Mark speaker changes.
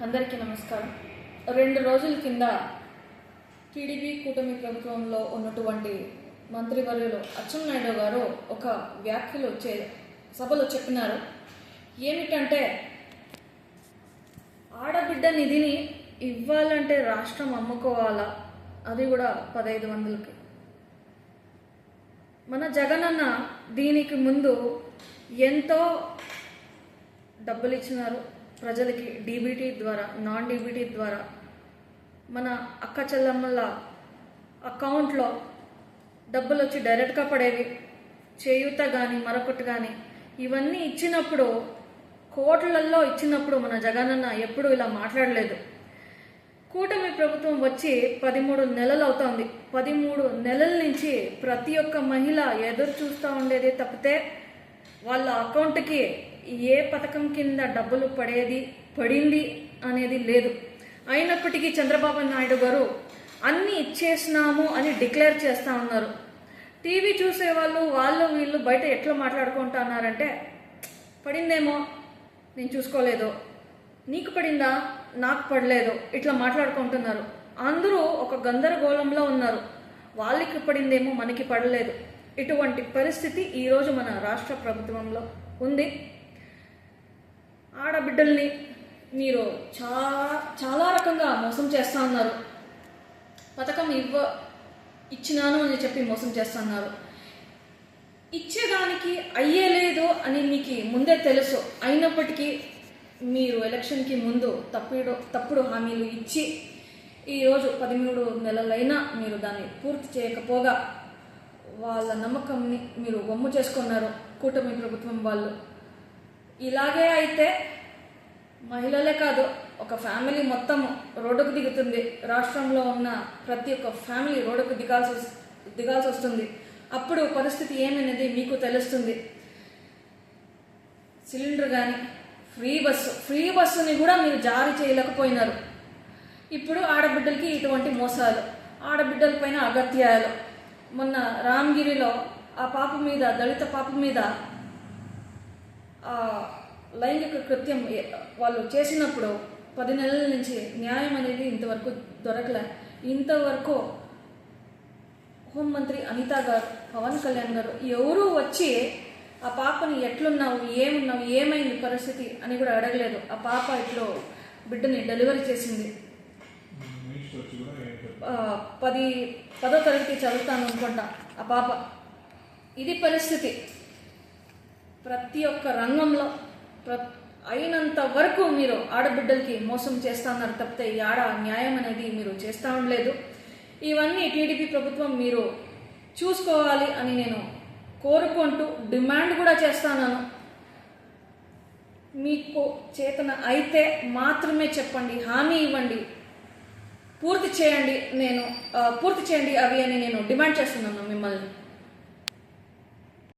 Speaker 1: అందరికీ నమస్కారం. 2 రోజుల కింద టీడీపీ కూటమి ప్రభుత్వంలో ఉన్నటువంటి మంత్రివర్యులు అచ్చెన్నాయుడు గారు ఒక వ్యాఖ్యలు సభలో చెప్పినారు. ఏమిటంటే ఆడబిడ్డ నిధిని ఇవ్వాలంటే రాష్ట్రం అమ్ముకోవాలా, అది కూడా 1500కి. మన జగనన్న దీనికి ముందు ఎంతో డబ్బులు ఇచ్చినారు ప్రజలకి, డీబీటీ ద్వారా, నాన్ డీబీటీ ద్వారా. మన అక్క చెల్లమ్మల అకౌంట్లో డబ్బులు వచ్చి డైరెక్ట్గా పడేవి. చేయూత కానీ మరొకటి కానీ ఇవన్నీ ఇచ్చినప్పుడు, కోట్లల్లో ఇచ్చినప్పుడు మన జగనన్న ఎప్పుడు ఇలా మాట్లాడలేదు. కూటమి ప్రభుత్వం వచ్చి 13 నెలలు అవుతోంది. 13 నెలల నుంచి ప్రతి ఒక్క మహిళ ఎదురు చూస్తూ ఉండేది తప్పితే వాళ్ళ అకౌంట్కి ఏ పథకం కింద డబ్బులు పడింది అనేది లేదు. అయినప్పటికీ చంద్రబాబు నాయుడు గారు అన్నీ ఇచ్చేసినాము అని డిక్లేర్ చేస్తూ ఉన్నారు. టీవీ చూసేవాళ్ళు వీళ్ళు బయట ఎట్లా మాట్లాడుకుంటున్నారంటే, పడిందేమో నేను చూసుకోలేదు, నీకు పడిందా నాకు పడలేదు, ఇట్లా మాట్లాడుకుంటున్నారు. అందరూ ఒక గందరగోళంలో ఉన్నారు. వాళ్ళకి పడిందేమో మనకి పడలేదు. ఇటువంటి పరిస్థితి ఈరోజు మన రాష్ట్ర ప్రభుత్వంలో ఉంది. ఆడబిడ్డల్ని మీరు చాలా రకంగా మోసం చేస్తూ ఉన్నారు. పథకం ఇచ్చినాను అని చెప్పి మోసం చేస్తున్నారు. ఇచ్చేదానికి అయ్యేలేదు అని మీకు ముందే తెలుసు. అయినప్పటికీ మీరు ఎలక్షన్కి ముందు తప్పుడు హామీలు ఇచ్చి ఈరోజు 13 నెలలైనా మీరు దాన్ని పూర్తి చేయకపోగా వాళ్ళ నమ్మకంని మీరు వమ్ము చేసుకున్నారు కూటమి ప్రభుత్వం వాళ్ళు. ఇలాగే అయితే మహిళలే కాదు, ఒక ఫ్యామిలీ మొత్తం రోడ్డుకు దిగుతుంది. రాష్ట్రంలో ఉన్న ప్రతి ఒక్క ఫ్యామిలీ రోడ్డుకు దిగాల్సి వస్తుంది. అప్పుడు పరిస్థితి ఏమనేది మీకు తెలుస్తుంది. సిలిండర్ కానీ ఫ్రీ బస్సుని కూడా మీరు జారీ చేయలేకపోయినారు. ఇప్పుడు ఆడబిడ్డలకి ఇటువంటి మోసాలు, ఆడబిడ్డలపైన అగత్యాలు. మొన్న రామగిరిలో ఆ పాప మీద, దళిత పాప మీద లైంగిక కృత్యం వాళ్ళు చేసినప్పుడు 10 నెలల నుంచి న్యాయం అనేది ఇంతవరకు దొరకలే. ఇంతవరకు హోంమంత్రి అనిత గారు, పవన్ కళ్యాణ్ గారు ఎవరూ వచ్చి ఆ పాపని ఎట్లున్నావు, ఏమైంది పరిస్థితి అని కూడా అడగలేదు. ఆ పాప ఇట్లో బిడ్డని డెలివరీ చేసింది. 10వ తరగతి చదువుతాను అనుకుంటా ఆ పాప. ఇది పరిస్థితి. ప్రతి ఒక్క రంగంలో అయినంత వరకు మీరు ఆడబిడ్డలకి మోసం చేస్తున్నారు తప్పితే ఈ న్యాయం అనేది మీరు చేస్తూ ఉండలేదు. ఇవన్నీ టీడీపీ ప్రభుత్వం మీరు చూసుకోవాలి అని నేను కోరుకుంటూ డిమాండ్ కూడా చేస్తాను. మీకు చేతన అయితే మాత్రమే చెప్పండి, హామీ ఇవ్వండి, పూర్తి చేయండి అవి అని నేను డిమాండ్ చేస్తున్నాను మిమ్మల్ని.